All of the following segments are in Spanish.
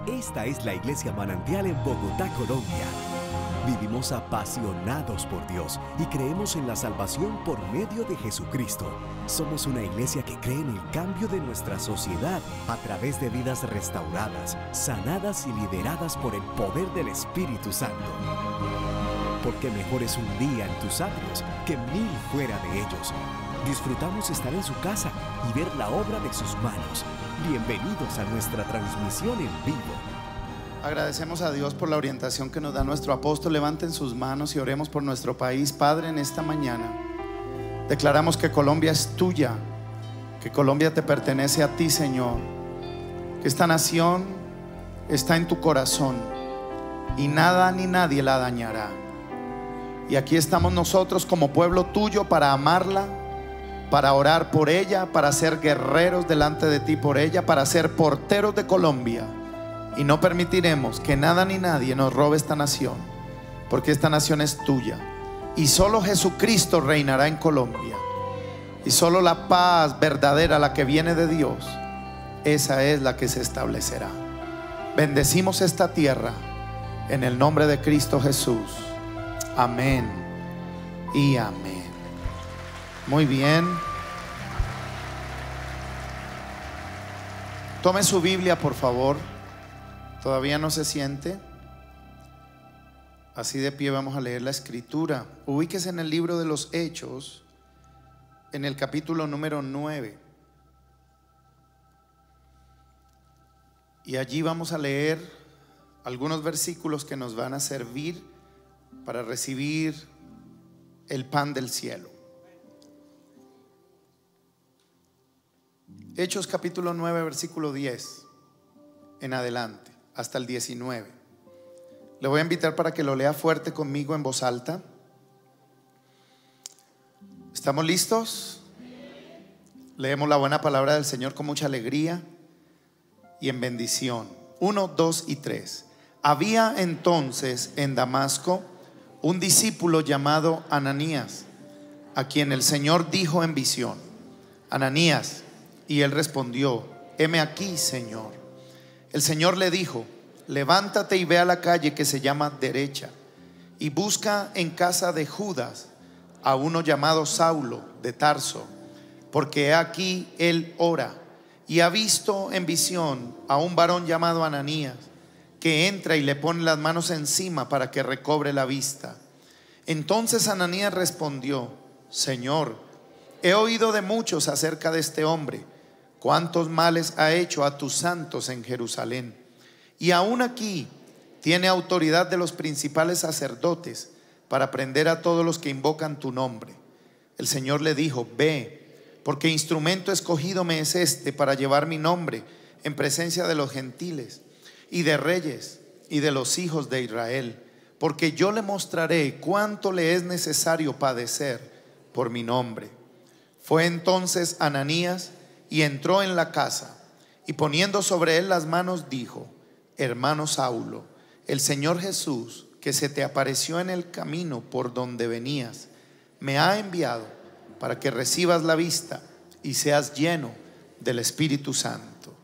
Esta es la Iglesia Manantial en Bogotá, Colombia. Vivimos apasionados por Dios y creemos en la salvación por medio de Jesucristo. Somos una iglesia que cree en el cambio de nuestra sociedad a través de vidas restauradas, sanadas y lideradas por el poder del Espíritu Santo. Porque mejor es un día en tus atrios que 1000 fuera de ellos. Disfrutamos estar en su casa y ver la obra de sus manos. Bienvenidos a nuestra transmisión en vivo. Agradecemos a Dios por la orientación que nos da nuestro apóstol. Levanten sus manos y oremos por nuestro país. Padre, en esta mañana declaramos que Colombia es tuya, que Colombia te pertenece a ti, Señor, que esta nación está en tu corazón y nada ni nadie la dañará. Y aquí estamos nosotros como pueblo tuyo para amarla, para orar por ella, para ser guerreros delante de ti por ella, para ser porteros de Colombia. Y no permitiremos que nada ni nadie nos robe esta nación, porque esta nación es tuya. Y solo Jesucristo reinará en Colombia. Y solo la paz verdadera, la que viene de Dios, esa es la que se establecerá. Bendecimos esta tierra en el nombre de Cristo Jesús. Amén y amén. Muy bien. Tome su Biblia, por favor. Todavía no se siente. Así de pie vamos a leer la escritura. Ubíquese en el libro de los Hechos, en el capítulo número 9. Y allí vamos a leer algunos versículos que nos van a servir para recibir el pan del cielo. Hechos capítulo 9, versículo 10 en adelante, hasta el 19. Le voy a invitar para que lo lea fuerte conmigo en voz alta. ¿Estamos listos? Leemos la buena palabra del Señor con mucha alegría y en bendición. 1, 2 y 3. Había entonces en Damasco un discípulo llamado Ananías, a quien el Señor dijo en visión: Ananías. Y él respondió: heme aquí, Señor. El Señor le dijo: levántate y ve a la calle que se llama Derecha, y busca en casa de Judas a uno llamado Saulo de Tarso, porque he aquí él ora, y ha visto en visión a un varón llamado Ananías, que entra y le pone las manos encima para que recobre la vista. Entonces Ananías respondió: Señor, he oído de muchos acerca de este hombre, cuántos males ha hecho a tus santos en Jerusalén, y aún aquí tiene autoridad de los principales sacerdotes para prender a todos los que invocan tu nombre. El Señor le dijo: ve, porque instrumento escogido me es este para llevar mi nombre en presencia de los gentiles y de reyes y de los hijos de Israel, porque yo le mostraré cuánto le es necesario padecer por mi nombre. Fue entonces Ananías y entró en la casa, y poniendo sobre él las manos dijo: hermano Saulo, el Señor Jesús, que se te apareció en el camino por donde venías, me ha enviado para que recibas la vista y seas lleno del Espíritu Santo.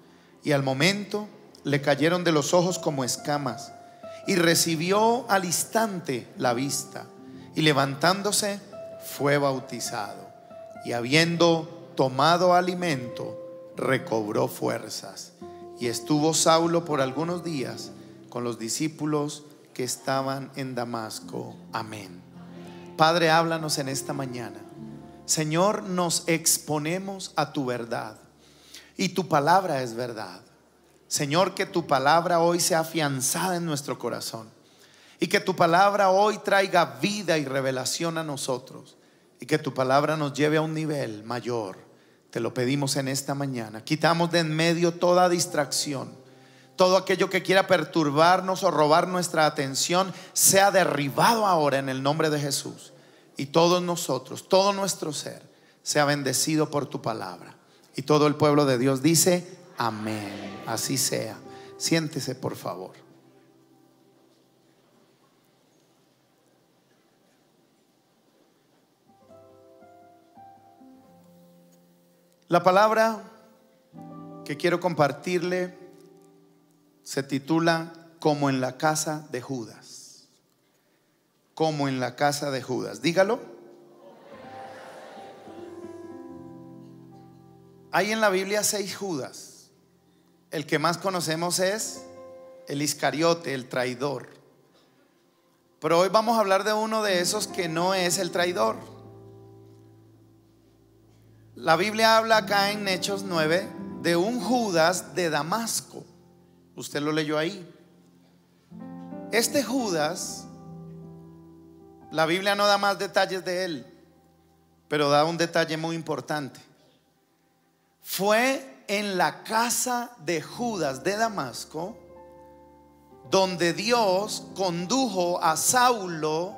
Y al momento le cayeron de los ojos como escamas, y recibió al instante la vista, y levantándose fue bautizado, y habiendo tomado alimento recobró fuerzas. Y estuvo Saulo por algunos días con los discípulos que estaban en Damasco. Amén. Padre, háblanos en esta mañana. Señor, nos exponemos a tu verdad, y tu palabra es verdad. Señor, que tu palabra hoy sea afianzada en nuestro corazón, y que tu palabra hoy traiga vida y revelación a nosotros, y que tu palabra nos lleve a un nivel mayor. Te lo pedimos en esta mañana. Quitamos de en medio toda distracción, todo aquello que quiera perturbarnos o robar nuestra atención, sea derribado ahora en el nombre de Jesús. Y todos nosotros, todo nuestro ser, sea bendecido por tu palabra. Y todo el pueblo de Dios dice: amén. Así sea. Siéntese, por favor. La palabra que quiero compartirle Se titula Como en la casa de Judas. Como en la casa de Judas. Dígalo. Hay en la Biblia 6 Judas. El que más conocemos es el Iscariote, el traidor. Pero hoy vamos a hablar de uno de esos que no es el traidor. La Biblia habla acá en Hechos 9 de un Judas de Damasco. Usted lo leyó ahí. Este Judas, la Biblia no da más detalles de él, pero da un detalle muy importante. Fue en la casa de Judas de Damasco donde Dios condujo a Saulo,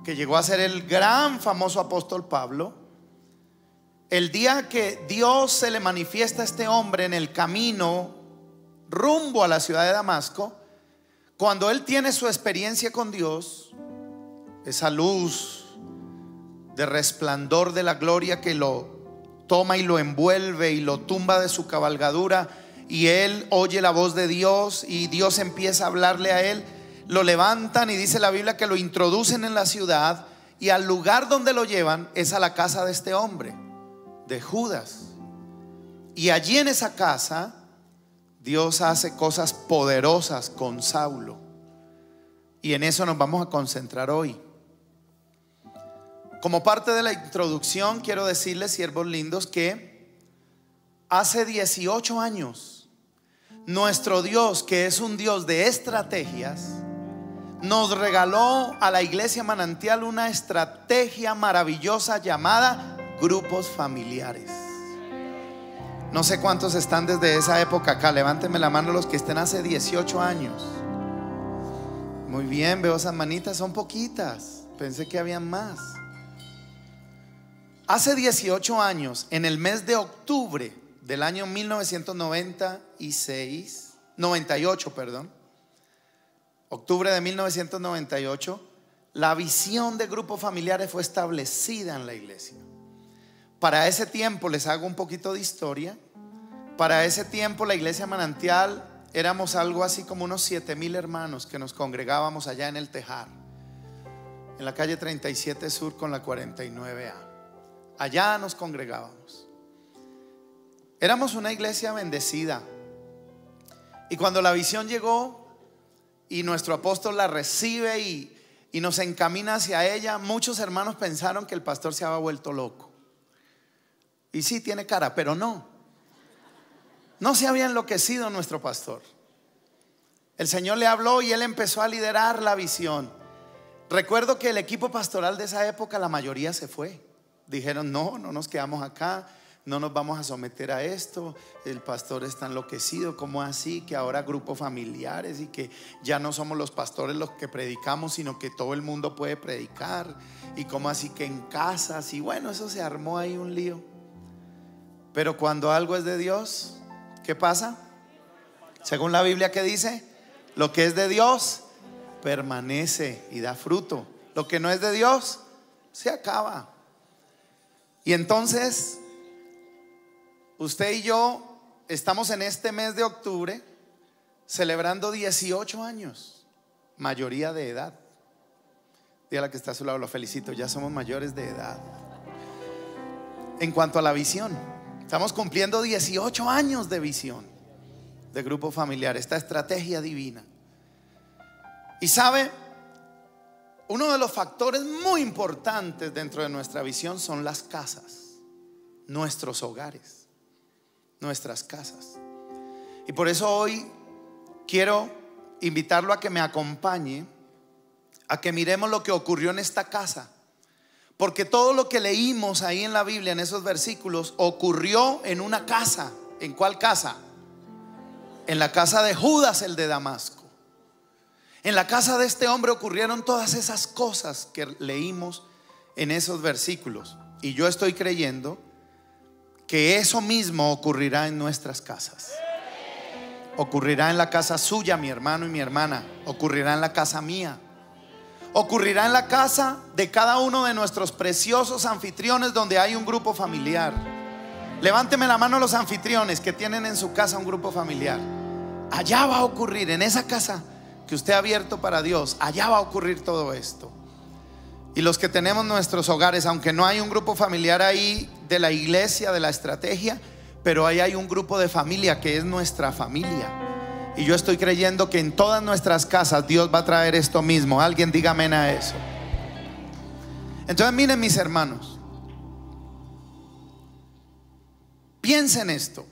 que llegó a ser el gran famoso apóstol Pablo. El día que Dios se le manifiesta a este hombre en el camino rumbo a la ciudad de Damasco, cuando él tiene su experiencia con Dios, esa luz de resplandor de la gloria que lo toma y lo envuelve y lo tumba de su cabalgadura, y él oye la voz de Dios y Dios empieza a hablarle a él, lo levantan y dice la Biblia que lo introducen en la ciudad, y al lugar donde lo llevan es a la casa de este hombre, de Judas. Y allí en esa casa Dios hace cosas poderosas con Saulo, y en eso nos vamos a concentrar hoy. Como parte de la introducción, quiero decirles, siervos lindos, que hace 18 años nuestro Dios, que es un Dios de estrategias, nos regaló a la iglesia Manantial una estrategia maravillosa llamada grupos familiares. No sé cuántos están desde esa época acá. Levántenme la mano los que estén hace 18 años. Muy bien, veo esas manitas, son poquitas. Pensé que habían más. Hace 18 años, en el mes de octubre del año 98, octubre de 1998, la visión de grupos familiares fue establecida en la iglesia. Para ese tiempo, les hago un poquito de historia. Para ese tiempo la iglesia Manantial éramos algo así como unos 7,000 hermanos que nos congregábamos allá en el Tejar, en la calle 37 Sur con la 49A. Allá nos congregábamos. Éramos una iglesia bendecida. Y cuando la visión llegó y nuestro apóstol la recibe y nos encamina hacia ella, muchos hermanos pensaron que el pastor se había vuelto loco. Y sí, tiene cara, pero no se había enloquecido nuestro pastor. El Señor le habló y él empezó a liderar la visión. Recuerdo que el equipo pastoral de esa época, la mayoría se fue. Dijeron: no nos quedamos acá, no nos vamos a someter a esto. El pastor está enloquecido. ¿Cómo así? Que ahora grupos familiares y que ya no somos los pastores los que predicamos, sino que todo el mundo puede predicar. Y cómo así que en casas. Y bueno, eso se armó ahí un lío. Pero cuando algo es de Dios, ¿qué pasa? Según la Biblia, ¿qué dice? Lo que es de Dios permanece y da fruto. Lo que no es de Dios se acaba. Y entonces usted y yo estamos en este mes de octubre celebrando 18 años, mayoría de edad. Dígale a la que está a su lado: lo felicito, ya somos mayores de edad. En cuanto a la visión, estamos cumpliendo 18 años de visión de grupo familiar, esta estrategia divina. Y sabe, uno de los factores muy importantes dentro de nuestra visión son las casas, nuestros hogares, nuestras casas. Y por eso hoy quiero invitarlo a que me acompañe, a que miremos lo que ocurrió en esta casa. Porque todo lo que leímos ahí en la Biblia, en esos versículos, ocurrió en una casa. ¿En cuál casa? En la casa de Judas, el de Damasco. En la casa de este hombre ocurrieron todas esas cosas que leímos en esos versículos. Y yo estoy creyendo que eso mismo ocurrirá en nuestras casas. Ocurrirá en la casa suya, mi hermano y mi hermana. Ocurrirá en la casa mía. Ocurrirá en la casa de cada uno de nuestros preciosos anfitriones donde hay un grupo familiar. Levánteme la mano los anfitriones que tienen en su casa un grupo familiar. allá va a ocurrir, en esa casa que usted ha abierto para Dios, allá va a ocurrir todo esto. Y los que tenemos nuestros hogares, aunque no hay un grupo familiar ahí de la iglesia, de la estrategia, pero ahí hay un grupo de familia que es nuestra familia. Y yo estoy creyendo que en todas nuestras casas Dios va a traer esto mismo. Alguien diga amén a eso. Entonces miren, mis hermanos, piensen esto.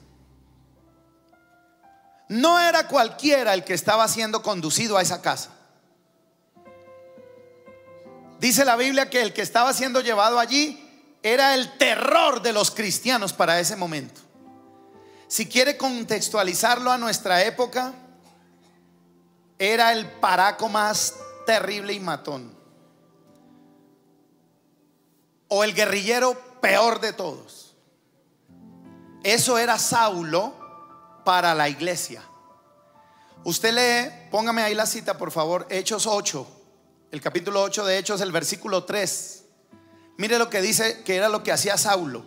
No era cualquiera el que estaba siendo conducido a esa casa. Dice la Biblia que el que estaba siendo llevado allí era el terror de los cristianos para ese momento. Si quiere contextualizarlo a nuestra época, era el paraco más terrible y matón, o el guerrillero peor de todos. Eso era Saulo para la iglesia. Usted lee, póngame ahí la cita por favor, Hechos 8, el capítulo 8 de Hechos, el versículo 3. Mire lo que dice que era lo que hacía Saulo.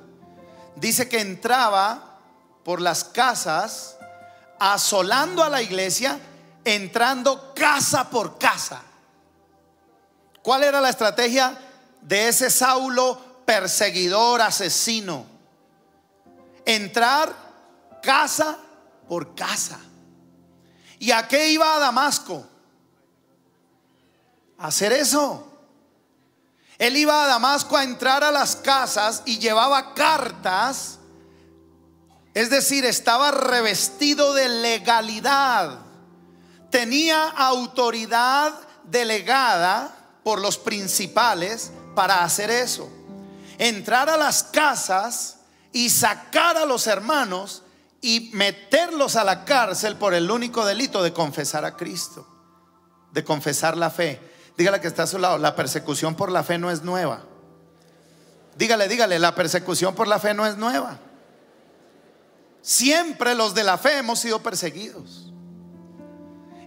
Dice que entraba por las casas asolando a la iglesia, entrando casa por casa. ¿Cuál era la estrategia de ese Saulo perseguidor, asesino? Entrar casa por casa. ¿Y a qué iba a Damasco? A hacer eso. Él iba a Damasco a entrar a las casas y llevaba cartas. Es decir, estaba revestido de legalidad. Tenía autoridad delegada por los principales para hacer eso. Entrar a las casas y sacar a los hermanos y meterlos a la cárcel por el único delito de confesar a Cristo, de confesar la fe. Dígale que está a su lado, la persecución por la fe no es nueva. Dígale, la persecución por la fe no es nueva. Siempre los de la fe hemos sido perseguidos.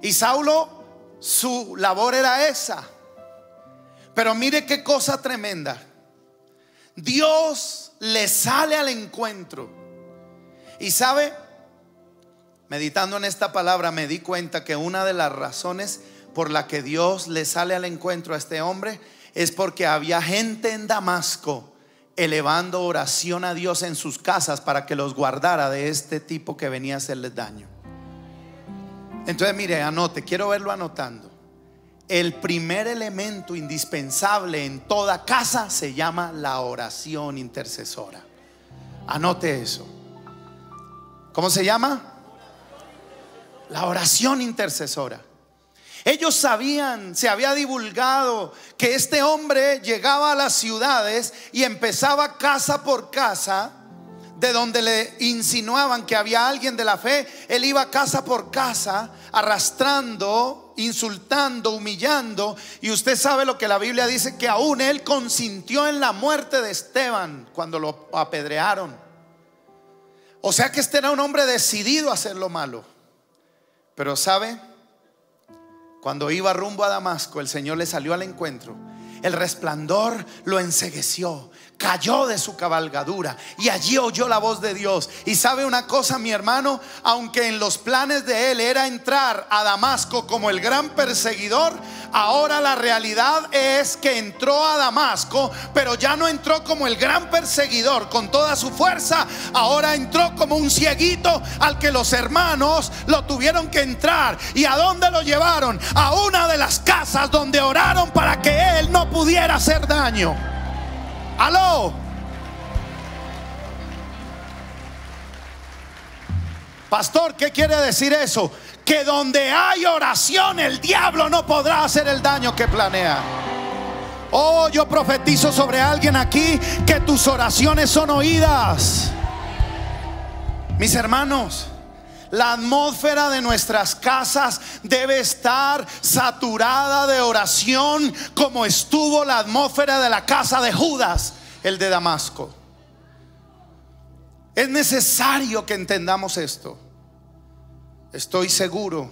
Y Saulo, su labor era esa. Pero mire qué cosa tremenda. Dios le sale al encuentro. Y sabe, meditando en esta palabra me di cuenta que una de las razones por la que Dios le sale al encuentro a este hombre es porque había gente en Damasco elevando oración a Dios en sus casas para que los guardara de este tipo que venía a hacerles daño. Entonces mire, anote, quiero verlo anotando. El primer elemento indispensable en toda casa se llama la oración intercesora. Anote eso. ¿Cómo se llama? La oración intercesora. Ellos sabían, se había divulgado que este hombre llegaba a las ciudades y empezaba casa por casa, de donde le insinuaban que había alguien de la fe. Él iba casa por casa arrastrando, insultando, humillando. Y usted sabe lo que la Biblia dice, que aún él consintió en la muerte de Esteban cuando lo apedrearon. O sea que este era un hombre decidido a hacer lo malo. Pero sabe, cuando iba rumbo a Damasco, el Señor le salió al encuentro. El resplandor lo encegueció, cayó de su cabalgadura y allí oyó la voz de Dios. Y sabe una cosa, mi hermano, aunque en los planes de él era entrar a Damasco como el gran perseguidor, ahora la realidad es que entró a Damasco, pero ya no entró como el gran perseguidor con toda su fuerza. Ahora entró como un cieguito al que los hermanos lo tuvieron que entrar. ¿Y a dónde lo llevaron? A una de las casas donde oraron para que él no pudiera hacer daño. Aló. Pastor, ¿qué quiere decir eso? Que donde hay oración, el diablo no podrá hacer el daño que planea. Oh, yo profetizo sobre alguien aquí que tus oraciones son oídas. Mis hermanos, la atmósfera de nuestras casas debe estar saturada de oración, como estuvo la atmósfera de la casa de Judas, el de Damasco. Es necesario que entendamos esto. Estoy seguro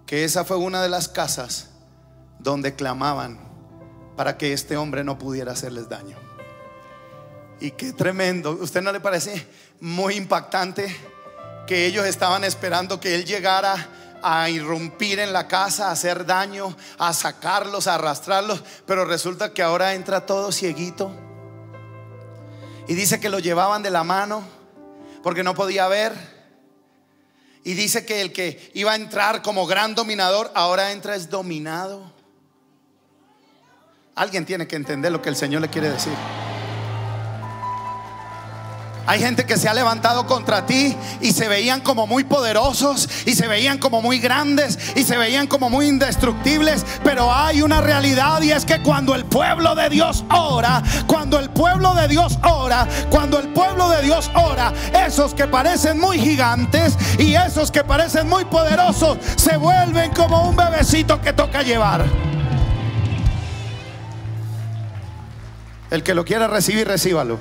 que esa fue una de las casas donde clamaban para que este hombre no pudiera hacerles daño. Y qué tremendo. ¿Usted no le parece muy impactante que ellos estaban esperando que él llegara a irrumpir en la casa, a hacer daño, a sacarlos, a arrastrarlos, pero resulta que ahora entra todo cieguito. Y dice que lo llevaban de la mano porque no podía ver. Y dice que el que iba a entrar como gran dominador, ahora entra es dominado. Alguien tiene que entender lo que el Señor le quiere decir. Hay gente que se ha levantado contra ti y se veían como muy poderosos, y se veían como muy grandes, y se veían como muy indestructibles. Pero hay una realidad, y es que cuando el pueblo de Dios ora, cuando el pueblo de Dios ora, cuando el pueblo de Dios ora, esos que parecen muy gigantes y esos que parecen muy poderosos se vuelven como un bebecito que toca llevar. El que lo quiera recibir, recíbalo.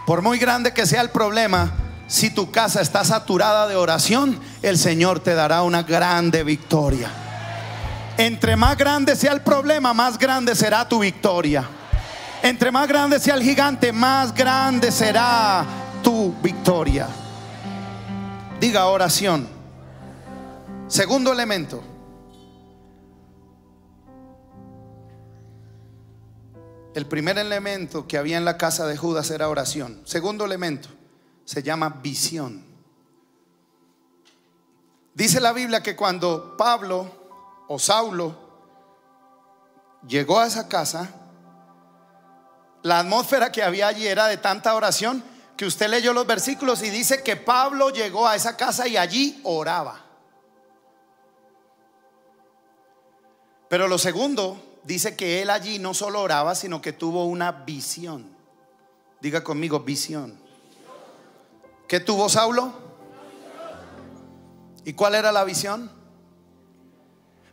Por muy grande que sea el problema, si tu casa está saturada de oración, el Señor te dará una grande victoria. Entre más grande sea el problema, más grande será tu victoria. Entre más grande sea el gigante, más grande será tu victoria. Diga oración. Segundo elemento. El primer elemento que había en la casa de Judas era oración. Segundo elemento se llama visión. Dice la Biblia que cuando Pablo o Saulo llegó a esa casa, la atmósfera que había allí era de tanta oración que usted leyó los versículos y dice que Pablo llegó a esa casa y allí oraba. Pero lo segundo, dice que él allí no solo oraba, sino que tuvo una visión. Diga conmigo, visión. ¿Qué tuvo Saulo? ¿Y cuál era la visión?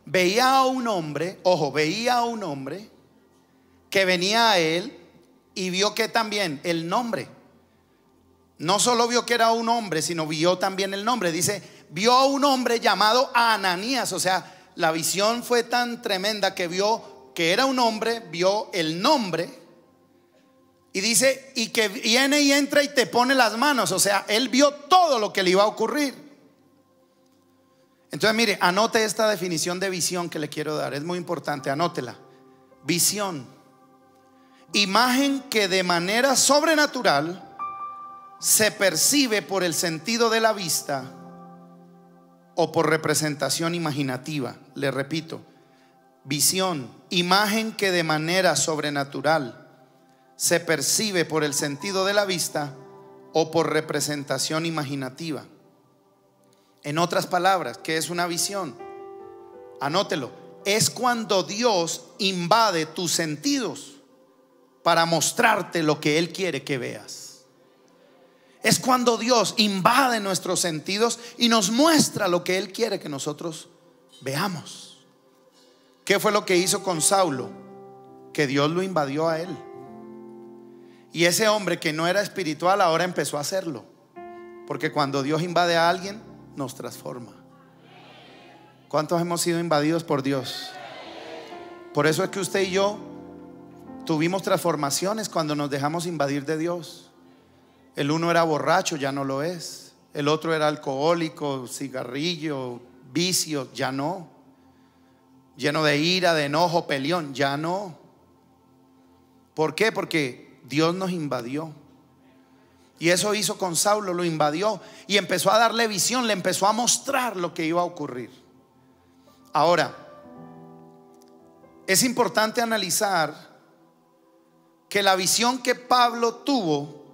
Veía a un hombre, ojo, veía a un hombre que venía a él y vio que también el nombre. No solo vio que era un hombre, sino vio también el nombre. Dice, vio a un hombre llamado Ananías. O sea, la visión fue tan tremenda que vio que era un hombre, vio el nombre y dice, y que viene y entra y te pone las manos. O sea, él vio todo lo que le iba a ocurrir. Entonces mire, anote esta definición de visión que le quiero dar, es muy importante, anótela. Visión: imagen que de manera sobrenatural se percibe por el sentido de la vista o por representación imaginativa. Le repito, visión: imagen que de manera sobrenatural se percibe por el sentido de la vista o por representación imaginativa. En otras palabras, ¿qué es una visión? Anótelo. Es cuando Dios invade tus sentidos para mostrarte lo que Él quiere que veas. Es cuando Dios invade nuestros sentidos y nos muestra lo que Él quiere que nosotros veamos. ¿Qué fue lo que hizo con Saulo? Que Dios lo invadió a él. Y ese hombre que no era espiritual ahora empezó a hacerlo. Porque cuando Dios invade a alguien, nos transforma. ¿Cuántos hemos sido invadidos por Dios? Por eso es que usted y yo tuvimos transformaciones cuando nos dejamos invadir de Dios. El uno era borracho, ya no lo es. El otro era alcohólico, cigarrillo, vicio, ya no. Lleno de ira, de enojo, peleón, ya no. ¿Por qué? Porque Dios nos invadió. Y eso hizo con Saulo, lo invadió y empezó a darle visión, le empezó a mostrar lo que iba a ocurrir. Ahora, es importante analizar que la visión que Pablo tuvo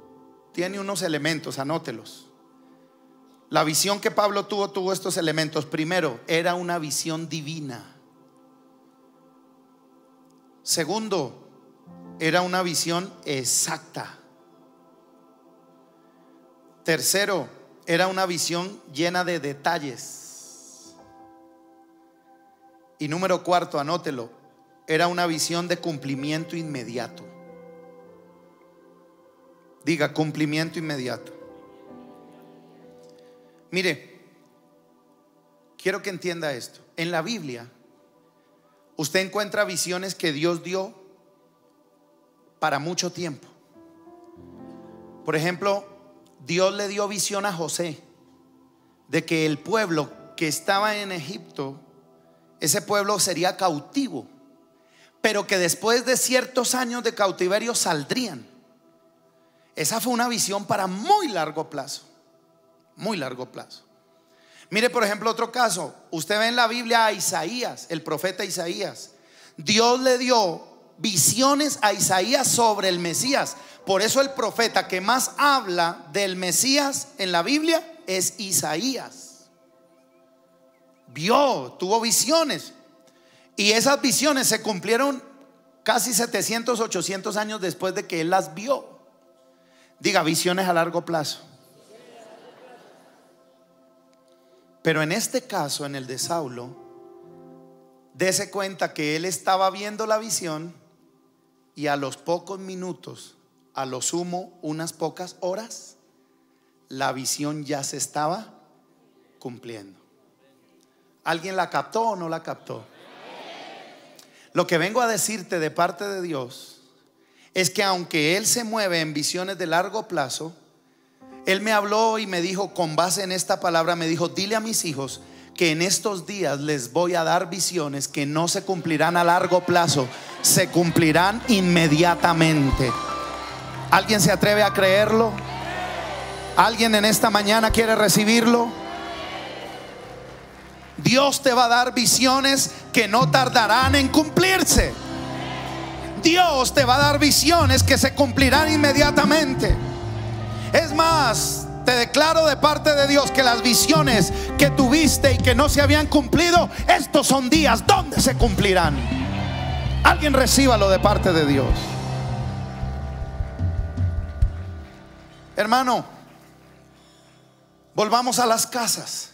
tiene unos elementos, anótelos. La visión que Pablo tuvo estos elementos. Primero, era una visión divina. Segundo, era una visión exacta. Tercero, era una visión llena de detalles. Y número cuarto, anótelo, era una visión de cumplimiento inmediato. Diga, cumplimiento inmediato. Mire, quiero que entienda esto. En la Biblia usted encuentra visiones que Dios dio para mucho tiempo. Por ejemplo, Dios le dio visión a José de que el pueblo que estaba en Egipto, ese pueblo sería cautivo, pero que después de ciertos años de cautiverio saldrían. Esa fue una visión para muy largo plazo. Muy largo plazo. Mire, por ejemplo, otro caso. Usted ve en la Biblia a Isaías, el profeta Isaías. Dios le dio visiones a Isaías sobre el Mesías. Por eso el profeta que más habla del Mesías en la Biblia es Isaías. Tuvo visiones. Y esas visiones se cumplieron casi 700, 800 años después de que él las vio. Diga, visiones a largo plazo. Pero en este caso, en el de Saulo, dése cuenta que él estaba viendo la visión y a los pocos minutos, a lo sumo unas pocas horas, la visión ya se estaba cumpliendo. ¿Alguien la captó o no la captó? Lo que vengo a decirte de parte de Dios es que aunque Él se mueve en visiones de largo plazo, Él me habló y me dijo, con base en esta palabra, me dijo: dile a mis hijos que en estos días les voy a dar visiones que no se cumplirán a largo plazo, se cumplirán inmediatamente. ¿Alguien se atreve a creerlo? ¿Alguien en esta mañana quiere recibirlo? Dios te va a dar visiones que no tardarán en cumplirse. Dios te va a dar visiones que se cumplirán inmediatamente. Es más, te declaro de parte de Dios que las visiones que tuviste y que no se habían cumplido, estos son días donde se cumplirán. Alguien recíbalo de parte de Dios. Hermano, volvamos a las casas.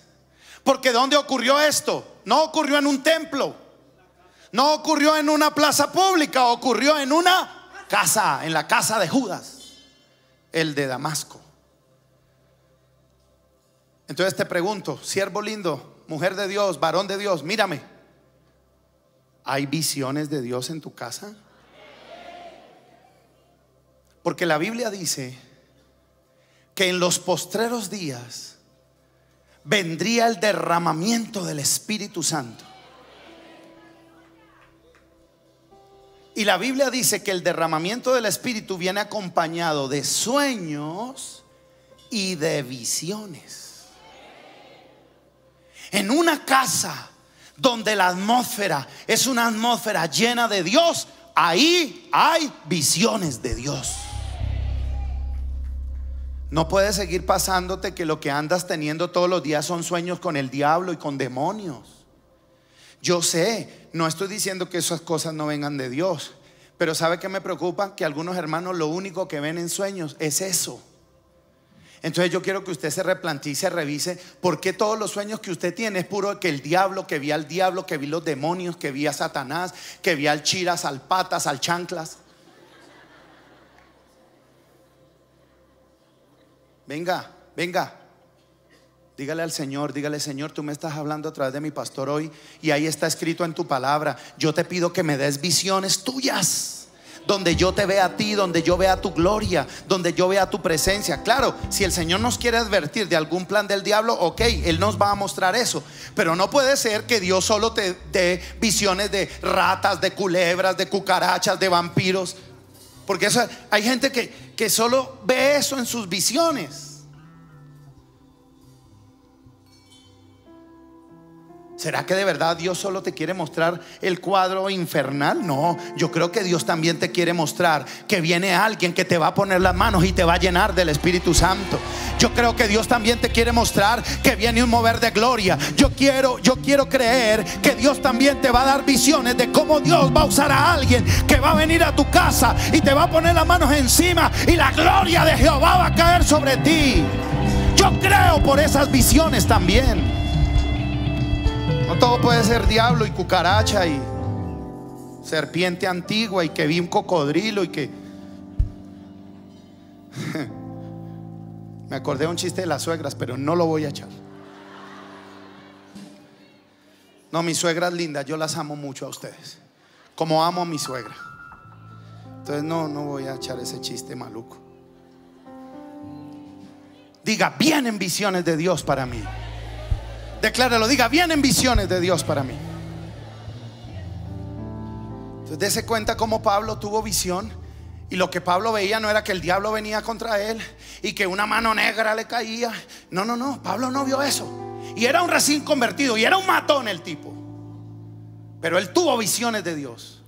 Porque ¿dónde ocurrió esto? No ocurrió en un templo, no ocurrió en una plaza pública, ocurrió en una casa, en la casa de Judas, el de Damasco. Entonces te pregunto, siervo lindo, mujer de Dios, varón de Dios, mírame, ¿hay visiones de Dios en tu casa? Porque la Biblia dice que en los postreros días vendría el derramamiento del Espíritu Santo. Y la Biblia dice que el derramamiento del Espíritu viene acompañado de sueños y de visiones. En una casa donde la atmósfera es una atmósfera llena de Dios, ahí hay visiones de Dios. No puede seguir pasándote que lo que andas teniendo todos los días son sueños con el diablo y con demonios. Yo sé, no estoy diciendo que esas cosas no vengan de Dios, pero ¿sabe qué me preocupa? Que algunos hermanos lo único que ven en sueños es eso. Entonces yo quiero que usted se replantee y se revise por qué todos los sueños que usted tiene es puro que el diablo, que vi al diablo, que vi los demonios, que vi a Satanás, que vi al chiras, al patas, al chanclas. Venga, venga. Dígale al Señor, dígale: Señor, tú me estás hablando a través de mi pastor hoy, y ahí está escrito en tu palabra. Yo te pido que me des visiones tuyas, donde yo te vea a ti, donde yo vea tu gloria, donde yo vea tu presencia. Claro, si el Señor nos quiere advertir de algún plan del diablo, ok, Él nos va a mostrar eso. Pero no puede ser que Dios solo te dé visiones de ratas, de culebras, de cucarachas, de vampiros. Porque eso, hay gente que solo ve eso en sus visiones. ¿Será que de verdad Dios solo te quiere mostrar el cuadro infernal? No, yo creo que Dios también te quiere mostrar que viene alguien que te va a poner las manos y te va a llenar del Espíritu Santo. Yo creo que Dios también te quiere mostrar que viene un mover de gloria. Yo quiero creer que Dios también te va a dar visiones de cómo Dios va a usar a alguien que va a venir a tu casa y te va a poner las manos encima y la gloria de Jehová va a caer sobre ti. Yo creo por esas visiones también. No todo puede ser diablo y cucaracha y serpiente antigua y que vi un cocodrilo y que... Me acordé de un chiste de las suegras, pero no lo voy a echar. No, mis suegras lindas, yo las amo mucho a ustedes, como amo a mi suegra. Entonces no voy a echar ese chiste maluco. Diga, vienen visiones de Dios para mí. Decláralo, diga, vienen visiones de Dios para mí. Entonces dése cuenta cómo Pablo tuvo visión. Y lo que Pablo veía no era que el diablo venía contra él y que una mano negra le caía. No, no, no, Pablo no vio eso. Y era un recién convertido y era un matón el tipo. Pero él tuvo visiones de Dios.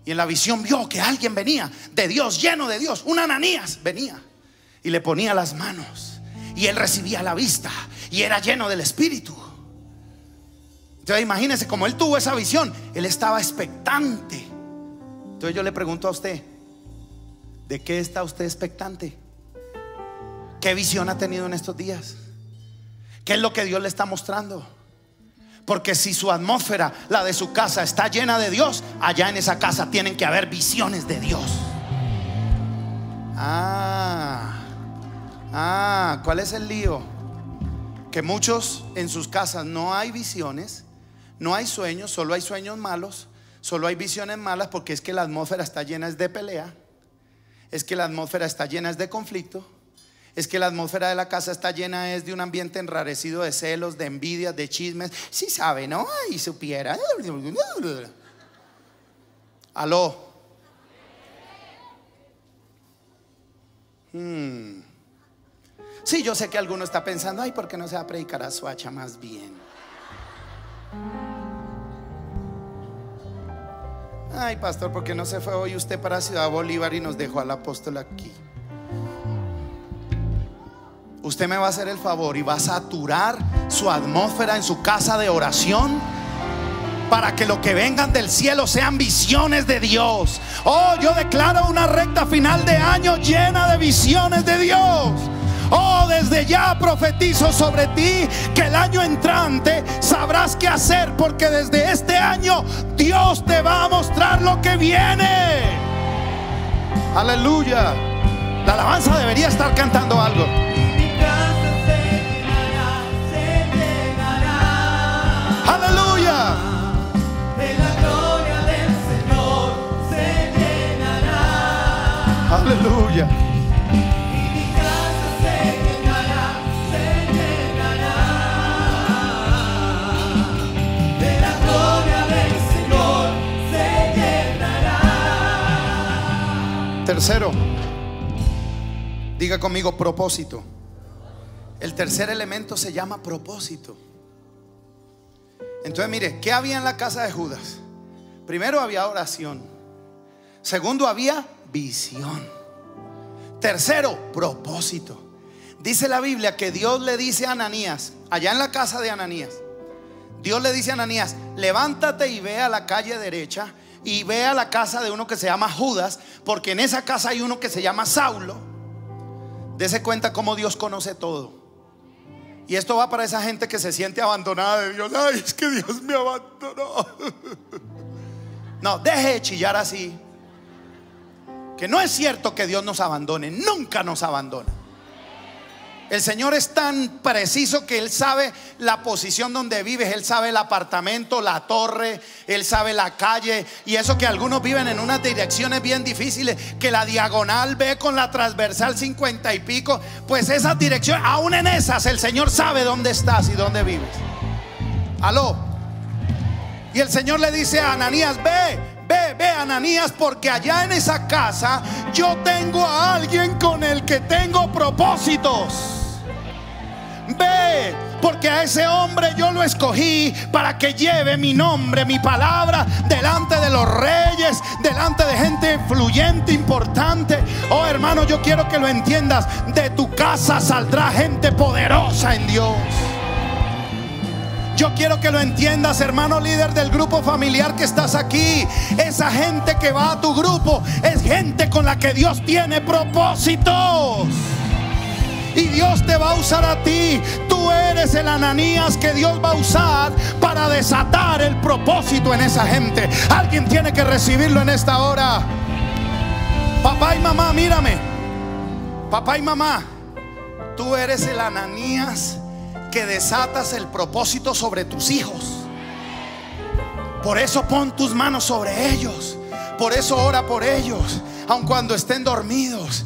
Y en la visión vio que alguien venía de Dios, lleno de Dios. Un Ananías venía y le ponía las manos y él recibía la vista y era lleno del Espíritu. Entonces imagínense, como él tuvo esa visión, él estaba expectante. Entonces yo le pregunto a usted, ¿de qué está usted expectante? ¿Qué visión ha tenido en estos días? ¿Qué es lo que Dios le está mostrando? Porque si su atmósfera, la de su casa, está llena de Dios, allá en esa casa tienen que haber visiones de Dios. ¿Cuál es el lío? Que muchos en sus casas no hay visiones, no hay sueños, solo hay sueños malos, solo hay visiones malas, porque es que la atmósfera está llena de pelea, es que la atmósfera está llena de conflicto, es que la atmósfera de la casa está llena de un ambiente enrarecido de celos, de envidias, de chismes. Sí sabe, ¿no? Y supiera. Aló. Sí, yo sé que alguno está pensando, ay, ¿por qué no se va a predicar a Soacha más bien? Ay, pastor, ¿por qué no se fue hoy usted para Ciudad Bolívar y nos dejó al apóstol aquí? Usted me va a hacer el favor y va a saturar su atmósfera en su casa de oración, para que lo que vengan del cielo sean visiones de Dios. Oh, yo declaro una recta final de año llena de visiones de Dios. Oh, desde ya profetizo sobre ti que el año entrante sabrás qué hacer, porque desde este año Dios te va a mostrar lo que viene. Aleluya. La alabanza debería estar cantando algo. Aleluya. De la gloria del Señor se llenará. Aleluya. Tercero, diga conmigo, propósito. El tercer elemento se llama propósito. Entonces mire, ¿qué había en la casa de Judas? Primero había oración. Segundo había visión. Tercero, propósito. Dice la Biblia que Dios le dice a Ananías, allá en la casa de Ananías, Dios le dice a Ananías, levántate y ve a la calle derecha y ve a la casa de uno que se llama Judas, porque en esa casa hay uno que se llama Saulo. Dese cuenta cómo Dios conoce todo. Y esto va para esa gente que se siente abandonada de Dios. Ay, es que Dios me abandonó. No, deje de chillar así. Que no es cierto que Dios nos abandone. Nunca nos abandona. El Señor es tan preciso que Él sabe la posición donde vives. Él sabe el apartamento, la torre, Él sabe la calle. Y eso que algunos viven en unas direcciones bien difíciles, que la diagonal ve con la transversal 50 y pico. Pues esas direcciones, aún en esas el Señor sabe dónde estás y dónde vives. Aló. Y el Señor le dice a Ananías, ve Ananías, porque allá en esa casa yo tengo a alguien con el que tengo propósitos. Ve, porque a ese hombre yo lo escogí para que lleve mi nombre, mi palabra delante de los reyes, delante de gente influyente, importante. Oh hermano, yo quiero que lo entiendas. De tu casa saldrá gente poderosa en Dios. Yo quiero que lo entiendas, hermano líder del grupo familiar que estás aquí. Esa gente que va a tu grupo es gente con la que Dios tiene propósitos. Y Dios te va a usar a ti. Tú eres el Ananías que Dios va a usar para desatar el propósito en esa gente. Alguien tiene que recibirlo en esta hora. Papá y mamá, mírame. Papá y mamá, tú eres el Ananías que desatas el propósito sobre tus hijos. Por eso pon tus manos sobre ellos. Por eso ora por ellos, aun cuando estén dormidos.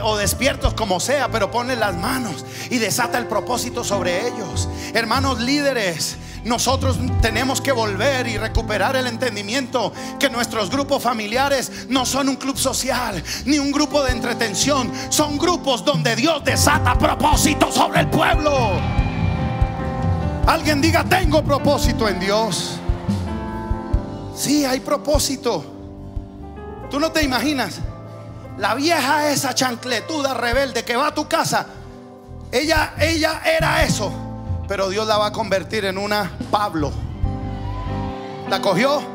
o despiertos, como sea, pero ponle las manos y desata el propósito sobre ellos. Hermanos líderes, nosotros tenemos que volver y recuperar el entendimiento que nuestros grupos familiares no son un club social ni un grupo de entretención, son grupos donde Dios desata propósito sobre el pueblo. Alguien diga: tengo propósito en Dios. Sí, hay propósito. Tú no te imaginas la vieja esa chancletuda rebelde que va a tu casa. Ella era eso, pero Dios la va a convertir en una Pablo. ¿La cogió?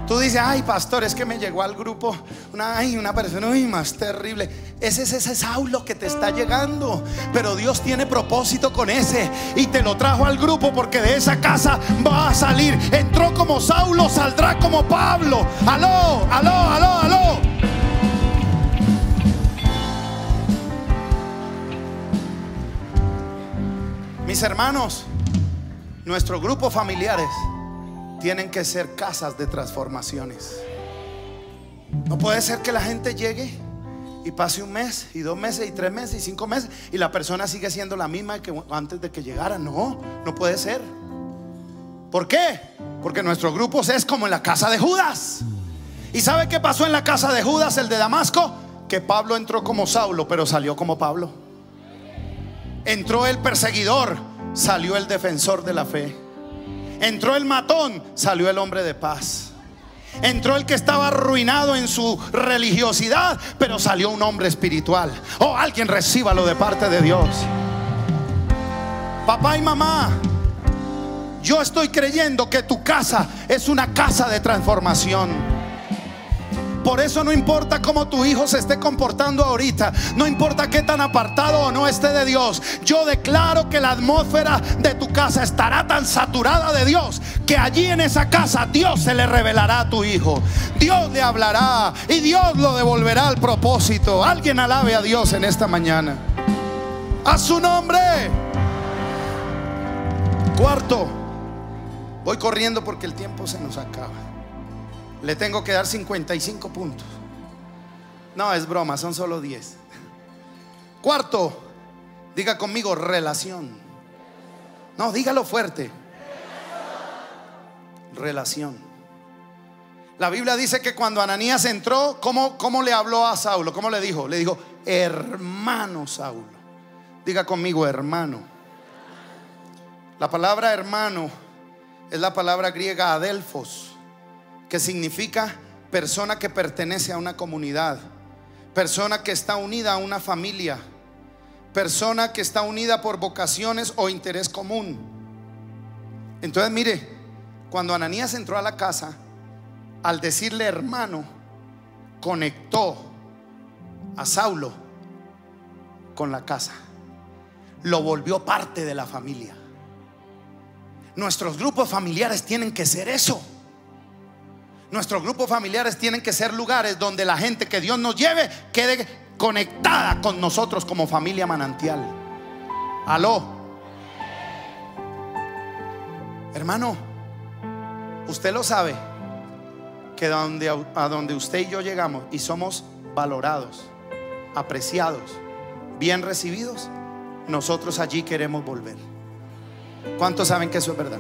Tú dices: ay, pastor, es que me llegó al grupo una persona más terrible. Ese es ese Saulo que te está llegando, pero Dios tiene propósito con ese y te lo trajo al grupo, porque de esa casa va a salir. Entró como Saulo, saldrá como Pablo. Aló, aló, aló, aló. Mis hermanos, nuestros grupos familiares tienen que ser casas de transformaciones. No puede ser que la gente llegue y pase un mes y 2 meses y 3 meses y 5 meses y la persona sigue siendo la misma que antes de que llegara. No puede ser. ¿Por qué? Porque nuestros grupos es como en la casa de Judas. ¿Y sabe qué pasó en la casa de Judas, el de Damasco? Que Pablo entró como Saulo, pero salió como Pablo. Entró el perseguidor, salió el defensor de la fe. Entró el matón, salió el hombre de paz. Entró el que estaba arruinado en su religiosidad, pero salió un hombre espiritual. Oh, alguien recíbalo de parte de Dios. Papá y mamá, yo estoy creyendo que tu casa es una casa de transformación. Por eso no importa cómo tu hijo se esté comportando ahorita, no importa qué tan apartado o no esté de Dios, yo declaro que la atmósfera de tu casa estará tan saturada de Dios que allí en esa casa Dios se le revelará a tu hijo. Dios le hablará y Dios lo devolverá al propósito. Alguien alabe a Dios en esta mañana. A su nombre. Cuarto, voy corriendo porque el tiempo se nos acaba. Le tengo que dar 55 puntos. No, es broma, son solo 10. Cuarto, diga conmigo: relación. No, dígalo fuerte. Relación. La Biblia dice que cuando Ananías entró, ¿cómo le habló a Saulo? ¿Cómo le dijo? Le dijo: hermano Saulo. Diga conmigo: hermano. La palabra hermano es la palabra griega adelphos, que significa persona que pertenece a una comunidad, persona que está unida a una familia, persona que está unida por vocaciones o interés común. Entonces mire, cuando Ananías entró a la casa, al decirle hermano, conectó a Saulo con la casa, lo volvió parte de la familia. Nuestros grupos familiares tienen que ser eso. Nuestros grupos familiares tienen que ser lugares donde la gente que Dios nos lleve quede conectada con nosotros como familia Manantial. Aló. Hermano, usted lo sabe, que a donde usted y yo llegamos y somos valorados, apreciados, bien recibidos, nosotros allí queremos volver. ¿Cuántos saben que eso es verdad?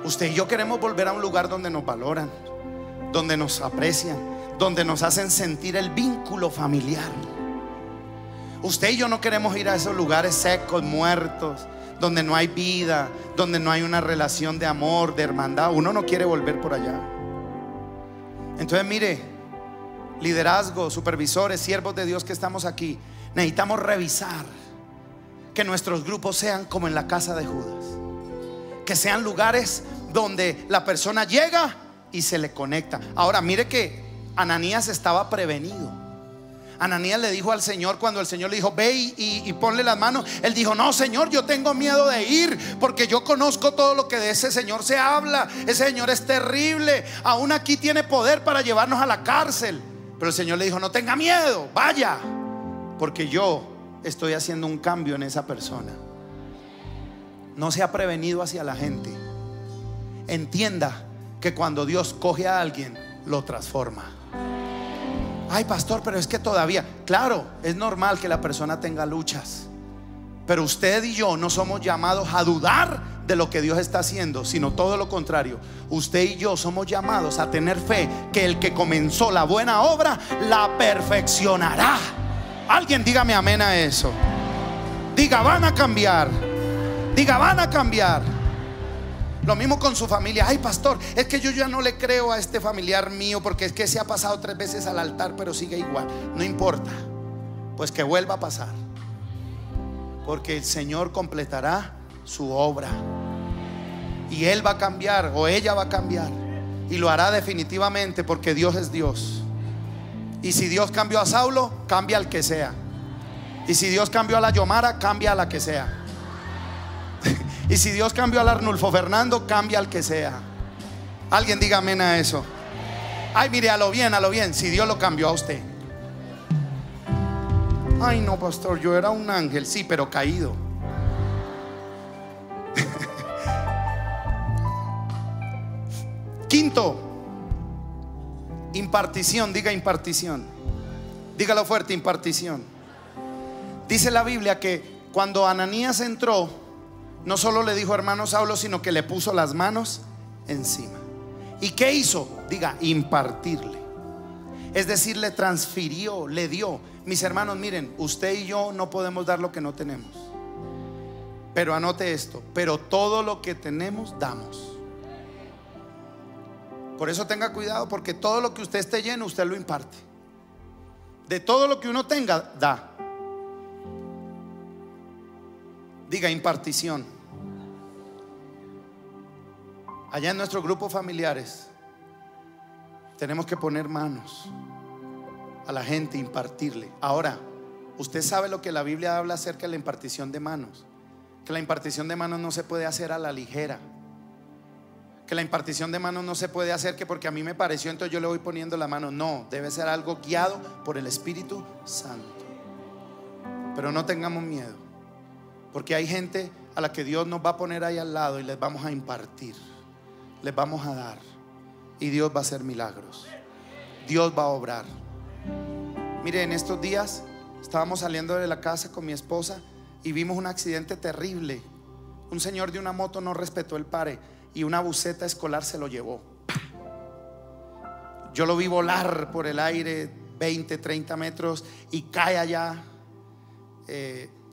Usted y yo queremos volver a un lugar donde nos valoran, donde nos aprecian, donde nos hacen sentir el vínculo familiar. Usted y yo no queremos ir a esos lugares secos, muertos, donde no hay vida, donde no hay una relación de amor, de hermandad. Uno no quiere volver por allá. Entonces mire, liderazgo, supervisores, siervos de Dios que estamos aquí, necesitamos revisar que nuestros grupos sean como en la casa de Judas, que sean lugares donde la persona llega y se le conecta. Ahora mire que Ananías estaba prevenido. Ananías le dijo al Señor, cuando el Señor le dijo: ve y ponle las manos, él dijo: no, Señor, yo tengo miedo de ir, porque yo conozco todo lo que de ese Señor se habla. Ese Señor es terrible, aún aquí tiene poder para llevarnos a la cárcel. Pero el Señor le dijo: no tenga miedo, vaya, porque yo estoy haciendo un cambio en esa persona. No sea prevenido hacia la gente. Entienda que cuando Dios coge a alguien, lo transforma. Ay, pastor, pero es que todavía, claro, es normal que la persona tenga luchas, pero usted y yo no somos llamados a dudar de lo que Dios está haciendo, sino todo lo contrario. Usted y yo somos llamados a tener fe que el que comenzó la buena obra la perfeccionará. Alguien dígame amén a eso. Diga, van a cambiar. Diga, van a cambiar. Lo mismo con su familia. Ay, pastor, es que yo ya no le creo a este familiar mío, porque es que se ha pasado 3 veces al altar, pero sigue igual. No importa, pues que vuelva a pasar, porque el Señor completará su obra, y él va a cambiar, o ella va a cambiar, y lo hará definitivamente, porque Dios es Dios. Y si Dios cambió a Saulo, cambia al que sea. Y si Dios cambió a la Yomara, cambia a la que sea. Y si Dios cambió al Arnulfo Fernando, cambia al que sea. Alguien diga amén a eso. Ay, mire, a lo bien, si Dios lo cambió a usted. Ay, no, pastor, yo era un ángel. Sí, pero caído. Quinto, impartición. Diga impartición. Dígalo fuerte, impartición. Dice la Biblia que cuando Ananías entró, no solo le dijo hermano Saulo, sino que le puso las manos encima. ¿Y qué hizo? Diga, impartirle. Es decir, le transfirió, le dio. Mis hermanos, miren, usted y yo no podemos dar lo que no tenemos. Pero anote esto: pero todo lo que tenemos, damos. Por eso tenga cuidado, porque todo lo que usted esté lleno, usted lo imparte. De todo lo que uno tenga, da. Diga impartición. Allá en nuestros grupos familiares tenemos que poner manos a la gente, impartirle. Ahora, usted sabe lo que la Biblia habla acerca de la impartición de manos. Que la impartición de manos no se puede hacer a la ligera. Que la impartición de manos no se puede hacer que porque a mí me pareció, entonces yo le voy poniendo la mano. No, debe ser algo guiado por el Espíritu Santo. Pero no tengamos miedo, porque hay gente a la que Dios nos va a poner ahí al lado y les vamos a impartir, les vamos a dar, y Dios va a hacer milagros. Dios va a obrar. Mire, en estos días estábamos saliendo de la casa con mi esposa y vimos un accidente terrible. Un señor de una moto no respetó el pare y una buseta escolar se lo llevó. Yo lo vi volar por el aire 20, 30 metros y cae allá,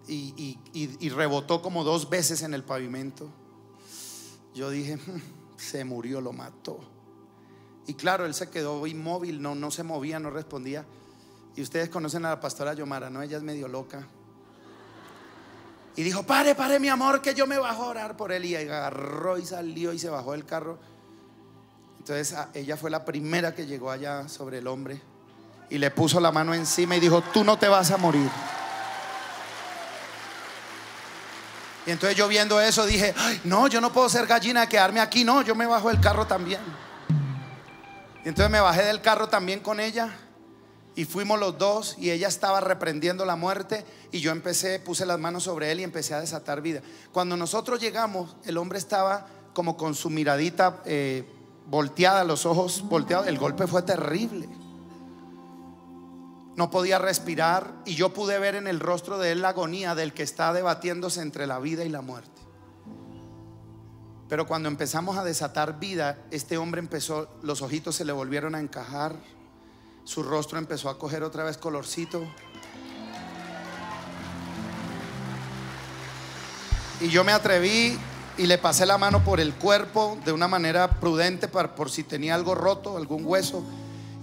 y rebotó como 2 veces en el pavimento. Yo dije, se murió, lo mató. Y claro, él se quedó inmóvil, no se movía, no respondía. Y ustedes conocen a la pastora Yomara, ¿no? Ella es medio loca. Y dijo, pare mi amor, que yo me bajo a orar por él. Y agarró y salió y se bajó del carro. Entonces ella fue la primera que llegó allá sobre el hombre y le puso la mano encima y dijo, tú no te vas a morir. Y entonces yo viendo eso dije, ay, no, yo no puedo ser gallina de quedarme aquí. No, yo me bajo del carro también. Y entonces me bajé del carro también con ella y fuimos los dos, y ella estaba reprendiendo la muerte y yo puse las manos sobre él y empecé a desatar vida. Cuando nosotros llegamos, el hombre estaba como con su miradita volteada, los ojos volteados. El golpe fue terrible. No podía respirar y yo pude ver en el rostro de él la agonía del que está debatiéndose entre la vida y la muerte. Pero cuando empezamos a desatar vida, este hombre empezó, los ojitos se le volvieron a encajar, su rostro empezó a coger otra vez colorcito. Y yo me atreví y le pasé la mano por el cuerpo de una manera prudente por si tenía algo roto, algún hueso.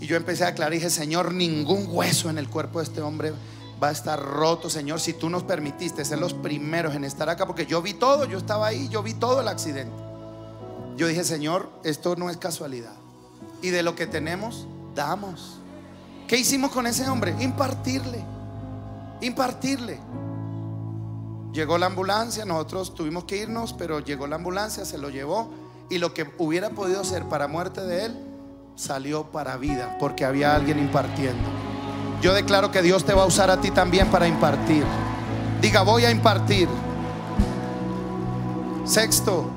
Y yo empecé a aclarar y dije, Señor, ningún hueso en el cuerpo de este hombre va a estar roto, Señor. Si tú nos permitiste ser los primeros en estar acá, porque yo vi todo, yo estaba ahí, yo vi todo el accidente. Yo dije, Señor, esto no es casualidad. Y de lo que tenemos, damos. ¿Qué hicimos con ese hombre? Impartirle. Llegó la ambulancia, nosotros tuvimos que irnos, pero llegó la ambulancia, se lo llevó, y lo que hubiera podido ser para muerte de él salió para vida, porque había alguien impartiendo. Yo declaro que Dios te va a usar a ti también para impartir. Diga, voy a impartir. Sexto,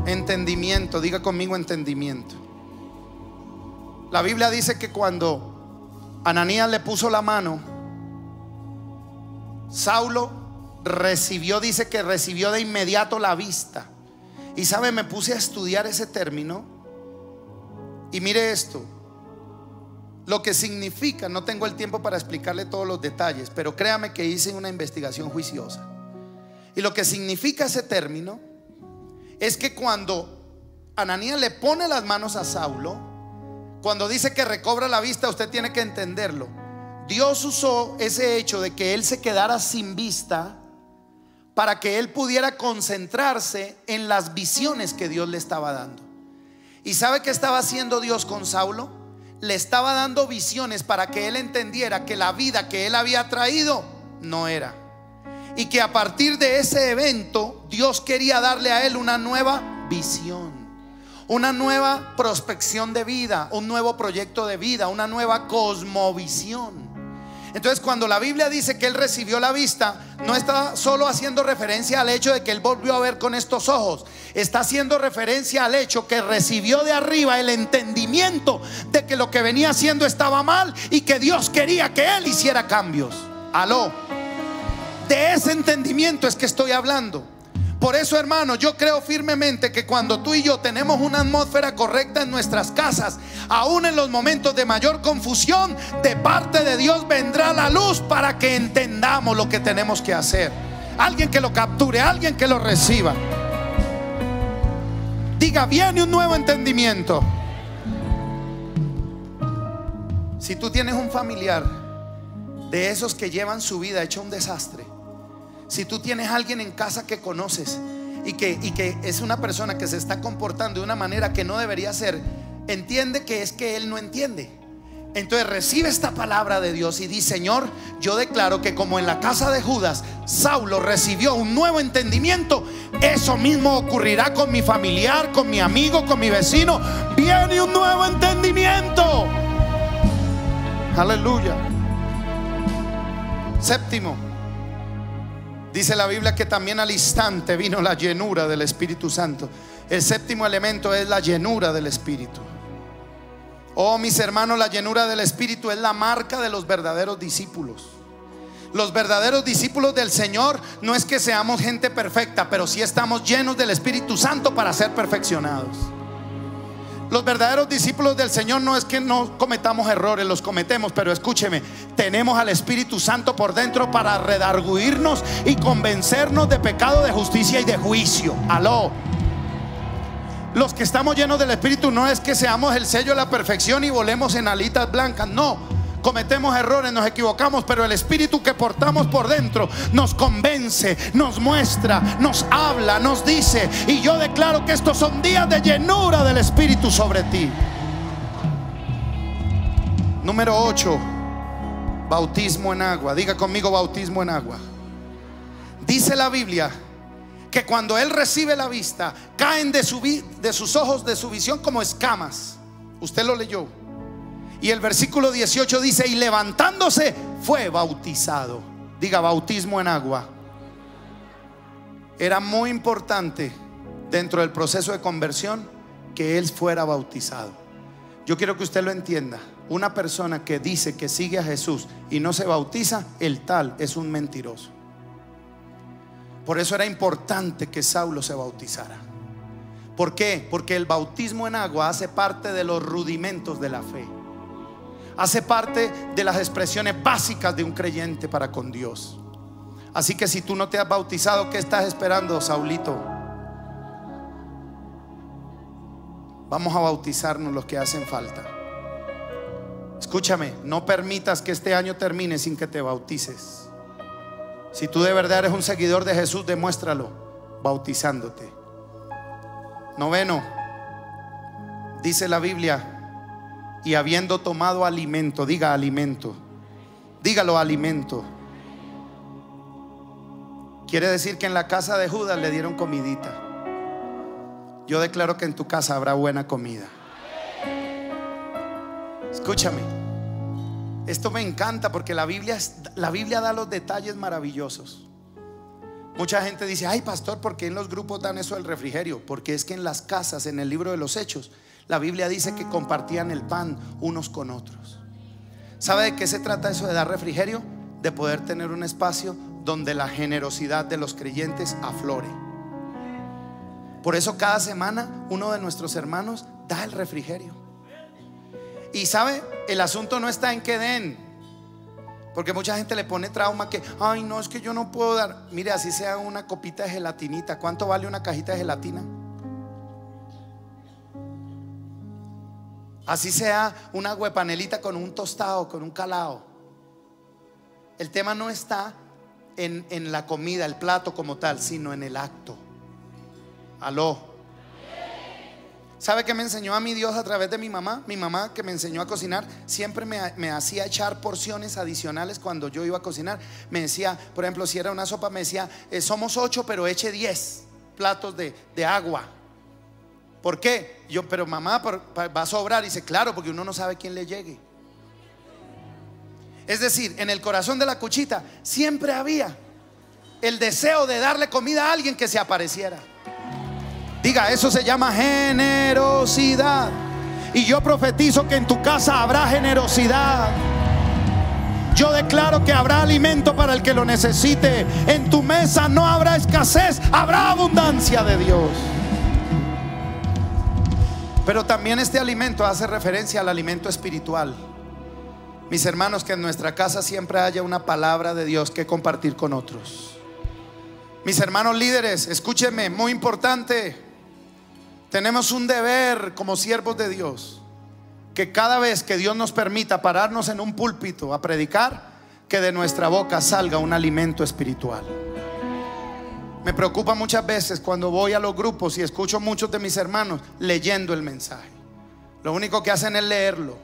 entendimiento. Diga conmigo, entendimiento. La Biblia dice que cuando Ananías le puso la mano. Saulo recibió, dice que recibió de inmediato la vista. Y sabe, me puse a estudiar ese término. Y mire esto, lo que significa, no tengo el tiempo para explicarle todos los detalles, pero créame que hice una investigación juiciosa. Y lo que significa ese término es que cuando Ananías le pone las manos a Saulo, cuando dice que recobra la vista, usted tiene que entenderlo. Dios usó ese hecho de que él se quedara sin vista para que él pudiera concentrarse en las visiones que Dios le estaba dando. ¿Y sabe qué estaba haciendo Dios con Saulo? Le estaba dando visiones para que él entendiera que la vida que él había traído no era, y que a partir de ese evento Dios quería darle a él una nueva visión, una nueva prospección de vida, un nuevo proyecto de vida, una nueva cosmovisión. Entonces, cuando la Biblia dice que él recibió la vista, no está solo haciendo referencia al hecho de que él volvió a ver con estos ojos. Está haciendo referencia al hecho que recibió de arriba el entendimiento de que lo que venía haciendo estaba mal y que Dios quería que él hiciera cambios. Aló. De ese entendimiento es que estoy hablando. Por eso, hermano, yo creo firmemente que cuando tú y yo tenemos una atmósfera correcta en nuestras casas, aún en los momentos de mayor confusión, de parte de Dios vendrá la luz para que entendamos lo que tenemos que hacer. Alguien que lo capture, alguien que lo reciba. Diga, viene un nuevo entendimiento. Si tú tienes un familiar de esos que llevan su vida hecho un desastre, si tú tienes a alguien en casa que conoces y que es una persona que se está comportando de una manera que no debería ser, entiende que es que él no entiende. Entonces recibe esta palabra de Dios y dice: Señor, yo declaro que como en la casa de Judas Saulo recibió un nuevo entendimiento, eso mismo ocurrirá con mi familiar, con mi amigo, con mi vecino. Viene un nuevo entendimiento. Aleluya. Séptimo, dice la Biblia que también al instante vino la llenura del Espíritu Santo. El séptimo elemento es la llenura del Espíritu. Oh, mis hermanos, la llenura del Espíritu es la marca de los verdaderos discípulos. Los verdaderos discípulos del Señor no es que seamos gente perfecta, pero sí estamos llenos del Espíritu Santo para ser perfeccionados. Los verdaderos discípulos del Señor no es que no cometamos errores, los cometemos, pero escúcheme, tenemos al Espíritu Santo por dentro para redarguirnos y convencernos de pecado, de justicia y de juicio. Aló. Los que estamos llenos del Espíritu no es que seamos el sello de la perfección y volemos en alitas blancas, no. Cometemos errores, nos equivocamos, pero el Espíritu que portamos por dentro nos convence, nos muestra, nos habla, nos dice. Y yo declaro que estos son días de llenura del Espíritu sobre ti. Número 8, bautismo en agua. Diga conmigo, bautismo en agua. Dice la Biblia que cuando él recibe la vista, caen de sus ojos, de su visión, como escamas. Usted lo leyó. Y el versículo 18 dice: y levantándose fue bautizado. Diga, bautismo en agua. Era muy importante dentro del proceso de conversión que él fuera bautizado. Yo quiero que usted lo entienda. Una persona que dice que sigue a Jesús y no se bautiza, el tal es un mentiroso. Por eso era importante que Saulo se bautizara. ¿Por qué? Porque el bautismo en agua hace parte de los rudimentos de la fe. Hace parte de las expresiones básicas de un creyente para con Dios. Así que si tú no te has bautizado, ¿qué estás esperando, Saulito? Vamos a bautizarnos los que hacen falta. Escúchame, no permitas que este año termine sin que te bautices. Si tú de verdad eres un seguidor de Jesús, demuéstralo bautizándote. Noveno, dice la Biblia: y habiendo tomado alimento. Diga alimento. Dígalo, alimento. Quiere decir que en la casa de Judas le dieron comidita. Yo declaro que en tu casa habrá buena comida. Escúchame, esto me encanta porque la Biblia da los detalles maravillosos. Mucha gente dice: ay, pastor, ¿por qué en los grupos dan eso del refrigerio? Porque es que en las casas, en el libro de los Hechos, la Biblia dice que compartían el pan unos con otros. ¿Sabe de qué se trata eso de dar refrigerio? De poder tener un espacio donde la generosidad de los creyentes aflore. Por eso cada semana uno de nuestros hermanos da el refrigerio. Y sabe, el asunto no está en que den, porque mucha gente le pone trauma que, ay no, es que yo no puedo dar. Mire, así sea una copita de gelatinita. ¿Cuánto vale una cajita de gelatina? Así sea una huepanelita con un tostado, con un calao. El tema no está en la comida, el plato como tal, sino en el acto. Aló. ¿Sabe qué me enseñó a mi Dios a través de mi mamá? Mi mamá, que me enseñó a cocinar, siempre me hacía echar porciones adicionales cuando yo iba a cocinar. Me decía, por ejemplo, si era una sopa, me decía, somos 8, pero eche 10 platos de agua. ¿Por qué? Yo, pero mamá, va a sobrar. Y dice, claro, porque uno no sabe quién le llegue. Es decir, en el corazón de la cuchita siempre había el deseo de darle comida a alguien que se apareciera. Diga, eso se llama generosidad. Y yo profetizo que en tu casa habrá generosidad. Yo declaro que habrá alimento para el que lo necesite. En tu mesa no habrá escasez, habrá abundancia de Dios. Pero también este alimento hace referencia al alimento espiritual. Mis hermanos, que en nuestra casa siempre haya una palabra de Dios que compartir con otros. Mis hermanos líderes, escúchenme, muy importante. Tenemos un deber como siervos de Dios, que cada vez que Dios nos permita pararnos en un púlpito a predicar, que de nuestra boca salga un alimento espiritual. Me preocupa muchas veces cuando voy a los grupos y escucho muchos de mis hermanos leyendo el mensaje. Lo único que hacen es leerlo.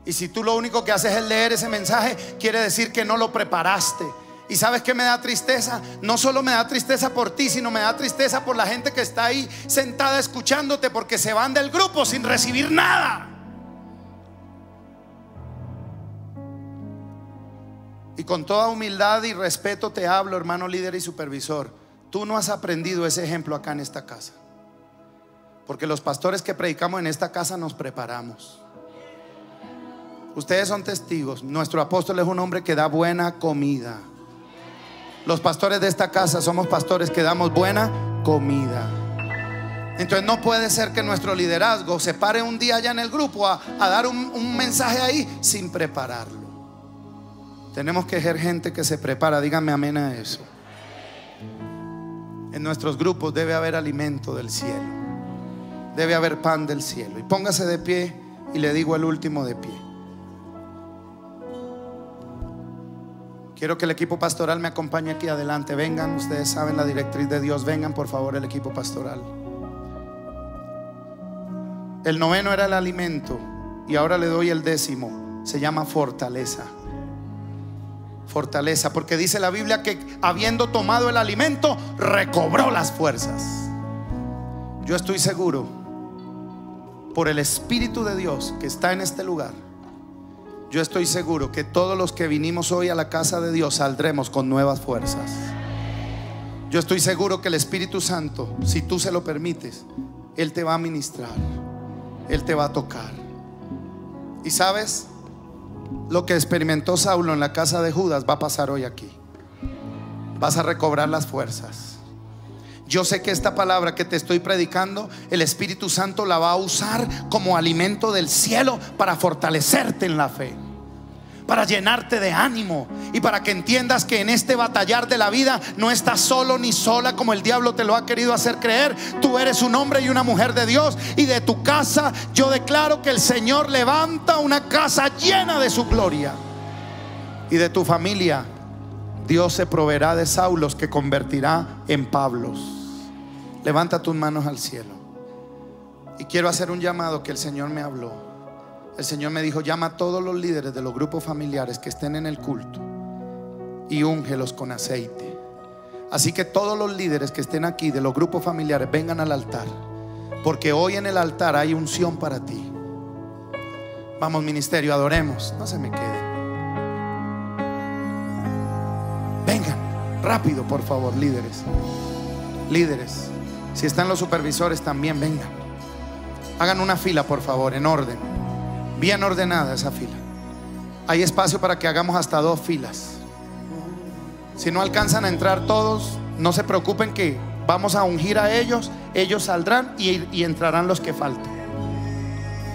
Y si tú lo único que haces es leer ese mensaje, quiere decir que no lo preparaste. ¿Y sabes qué me da tristeza? No solo me da tristeza por ti, sino me da tristeza por la gente que está ahí sentada escuchándote, porque se van del grupo sin recibir nada. Y con toda humildad y respeto te hablo, hermano líder y supervisor. Tú no has aprendido ese ejemplo acá en esta casa, porque los pastores que predicamos en esta casa nos preparamos. Ustedes son testigos. Nuestro apóstol es un hombre que da buena comida. Los pastores de esta casa somos pastores que damos buena comida. Entonces no puede ser que nuestro liderazgo se pare un día allá en el grupo a dar un mensaje ahí sin prepararlo. Tenemos que ser gente que se prepara. Díganme amén a eso. En nuestros grupos debe haber alimento del cielo. Debe haber pan del cielo. Y póngase de pie y le digo al último de pie. Quiero que el equipo pastoral me acompañe aquí adelante. Vengan, ustedes saben la directriz de Dios. Vengan por favor el equipo pastoral. El 9º era el alimento y ahora le doy el 10º. Se llama fortaleza. Fortaleza, porque dice la Biblia que habiendo tomado el alimento, recobró las fuerzas. Yo estoy seguro, por el Espíritu de Dios que está en este lugar, yo estoy seguro que todos los que vinimos hoy a la casa de Dios saldremos con nuevas fuerzas. Yo estoy seguro que el Espíritu Santo, si tú se lo permites, Él te va a ministrar, Él te va a tocar. Y sabes, lo que experimentó Saulo en la casa de Judas va a pasar hoy aquí. Vas a recobrar las fuerzas. Yo sé que esta palabra que te estoy predicando, el Espíritu Santo la va a usar como alimento del cielo para fortalecerte en la fe, para llenarte de ánimo y para que entiendas que en este batallar de la vida no estás solo ni sola como el diablo te lo ha querido hacer creer. Tú eres un hombre y una mujer de Dios, y de tu casa yo declaro que el Señor levanta una casa llena de su gloria, y de tu familia Dios se proveerá de Saulos que convertirá en Pablos. Levanta tus manos al cielo. Y quiero hacer un llamado que el Señor me habló. El Señor me dijo: llama a todos los líderes de los grupos familiares que estén en el culto y úngelos con aceite. Así que todos los líderes que estén aquí de los grupos familiares vengan al altar, porque hoy en el altar hay unción para ti. Vamos, ministerio, adoremos. No se me queden. Vengan rápido, por favor, líderes. Líderes, si están los supervisores también vengan. Hagan una fila, por favor, en orden, bien ordenada esa fila. Hay espacio para que hagamos hasta 2 filas. Si no alcanzan a entrar todos, no se preocupen, que vamos a ungir a ellos. Ellos saldrán y entrarán los que falten.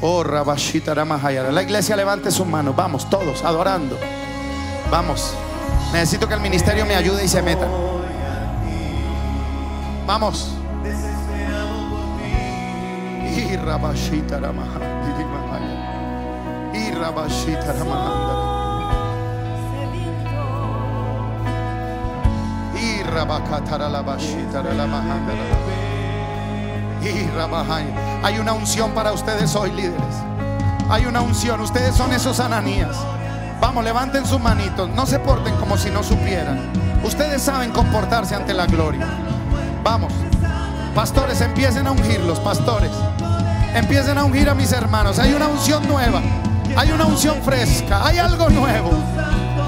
Oh, Rabashita Ramahayara. La iglesia levante sus manos. Vamos, todos adorando. Vamos. Necesito que el ministerio me ayude y se meta. Vamos. Y Rabashita Ramahayara. Y Rabashita Ramahayara. Y Rabakatara Labashita Ramahayara. Hay una unción para ustedes hoy, líderes. Hay una unción. Ustedes son esos Ananías. Vamos, levanten sus manitos. No se porten como si no supieran. Ustedes saben comportarse ante la gloria. Vamos, pastores, empiecen a ungirlos. Pastores, empiecen a ungir a mis hermanos. Hay una unción nueva. Hay una unción fresca. Hay algo nuevo.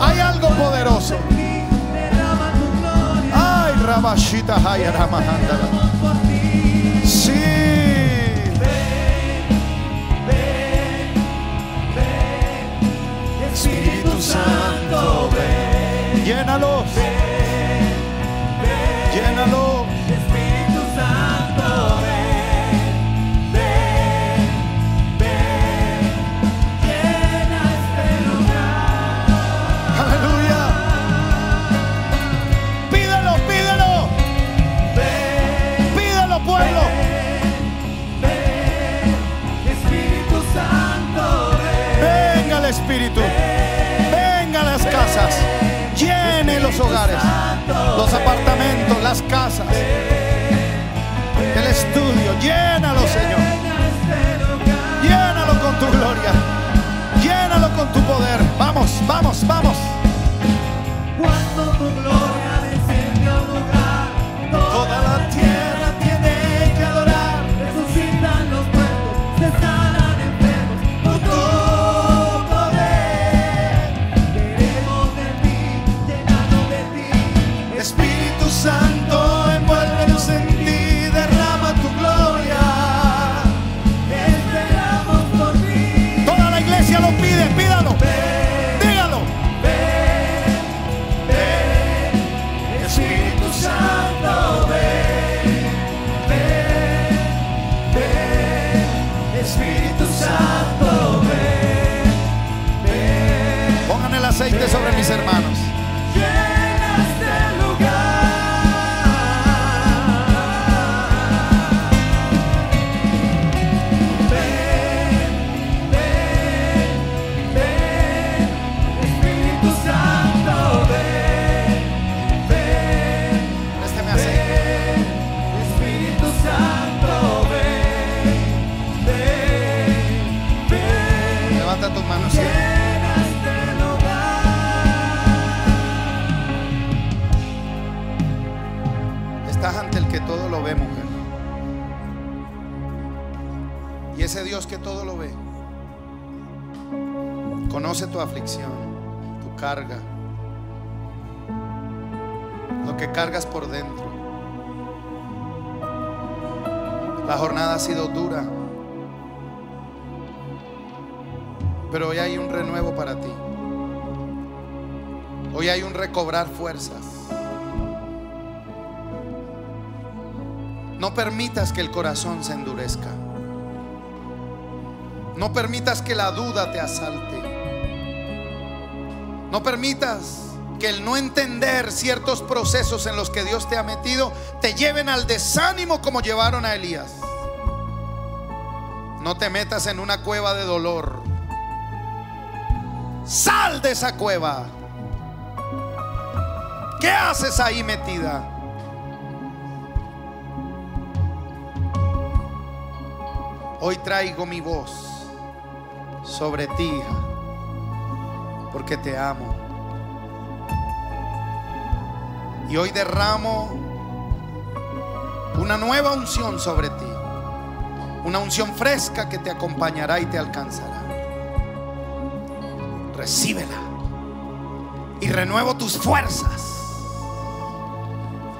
Hay algo poderoso. Ay, Rabashita Hayara Mahandala. Sí. Espíritu Santo, ven. Llénalos. Llénalos. Espíritu Santo, ven, ven, ven, llena este lugar. Aleluya. Pídelo, pídelo. Ven, Pídelo, pueblo. ven, Espíritu Santo, ven. Venga el Espíritu. Venga a las casas. Llene los hogares, los apartamentos, las casas, el estudio. Llénalo, Señor. Llénalo con tu gloria. Llénalo con tu poder. Vamos, vamos, vamos. Cuando tu gloria desciende al lugar, toda la tierra tiene que adorar. Resucitan los muertos, se sanan enfermos por tu poder. Queremos de ti, llenarnos de ti. Espíritu Santo, envuélvenos en ti, derrama tu gloria. Esperamos por ti. Toda la iglesia lo pide, pídalo. Dígalo. Espíritu Santo, ven, ven, ven. Espíritu Santo, ven, ven. Pongan el aceite sobre mis hermanos. Llena este lugar. Ven, ven, ven. Espíritu Santo, ven, ven. Présteme aceite. Espíritu Santo, ven, ven, ven. Levanta tus manos. Sí. Llena este lugar. Estás ante el que todo lo ve, mujer. Y ese Dios que todo lo ve conoce tu aflicción, tu carga, lo que cargas por dentro. La jornada ha sido dura, pero hoy hay un renuevo para ti. Hoy hay un recobrar fuerzas. No permitas que el corazón se endurezca. No permitas que la duda te asalte. No permitas que el no entender ciertos procesos en los que Dios te ha metido te lleven al desánimo como llevaron a Elías. No te metas en una cueva de dolor. Sal de esa cueva. ¿Qué haces ahí metida? Hoy traigo mi voz sobre ti, hija, porque te amo. Y hoy derramo una nueva unción sobre ti, una unción fresca que te acompañará y te alcanzará. Recíbela y renuevo tus fuerzas,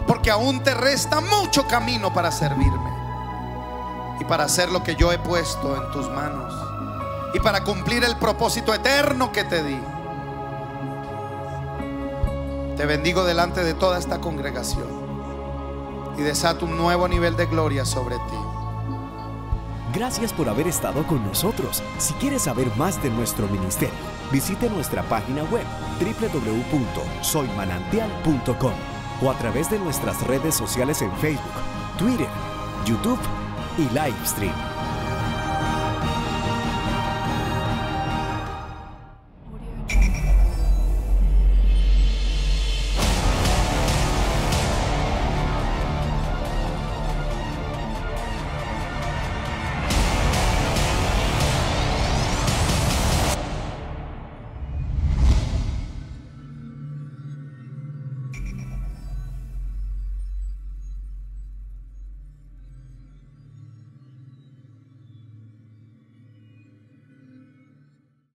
porque aún te resta mucho camino para servirme y para hacer lo que yo he puesto en tus manos. y para cumplir el propósito eterno que te di. Te bendigo delante de toda esta congregación y desato un nuevo nivel de gloria sobre ti. Gracias por haber estado con nosotros. Si quieres saber más de nuestro ministerio, visite nuestra página web www.soymanantial.com o a través de nuestras redes sociales en Facebook, Twitter, YouTube y Livestream.